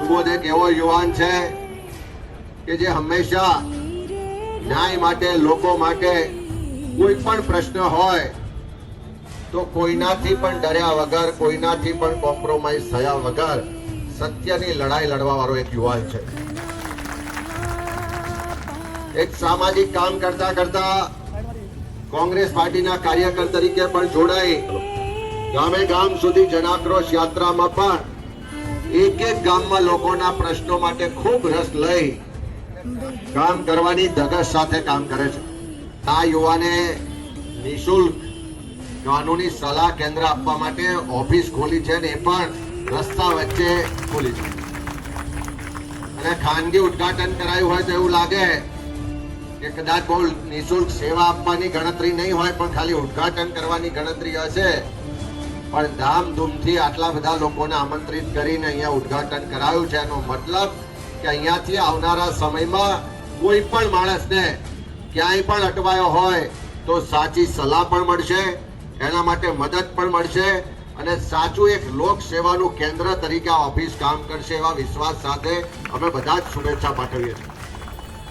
સુબોધ એક એવો યુવાન છે કે જે હંમેશા ન્યાય માટે, લોકો માટે કોઈ પણ પ્રશ્ન હોય તો કોઈનાથી પણ ડર્યા વગર, કોઈનાથી પણ કોમ્પ્રોમાઇઝ થયા વગર સત્યની લડાઈ લડવા વાળો એક યુવાન છે. એક સામાજિક કામ કરતા કરતા કોંગ્રેસ પાર્ટીના કાર્યકર તરીકે પણ જોડાઈ ગામે ગામ સુધી જનાક્રોશ યાત્રામાં પણ એક એક ગામમાં લોકોના પ્રશ્નો માટે ખૂબ રસ લઈ કામ કરવાની ધગશ સાથે કામ કરે છે. આ યુવાને નિઃશુલ્ક કાનૂની સલાહ કેન્દ્ર આપવા માટે ઓફિસ ખોલી છે ને એ પણ રસ્તા વચ્ચે ખોલી છે. અને ખાનગી ઉદ્ઘાટન કરાયું હોય તો એવું લાગે કે કદાચ બહુ નિઃશુલ્ક સેવા આપવાની ગણતરી નહીં હોય, પણ ખાલી ઉદ્ઘાટન કરવાની ગણતરી હશે. પણ ધામધૂમથી આટલા બધા લોકોને આમંત્રિત કરીને અહીંયા ઉદ્ઘાટન કરાયું છે. એનો મતલબ કે અહીંયાથી આવનારા સમયમાં કોઈ પણ માણસને ક્યાંય પણ અટવાયો હોય તો સાચી સલાહ પણ મળશે, એના માટે મદદ પણ મળશે અને સાચું એક લોક સેવાનું કેન્દ્ર તરીકે આ ઓફિસ કામ કરશે એવા વિશ્વાસ સાથે અમે બધા જ શુભેચ્છા પાઠવીએ છીએ.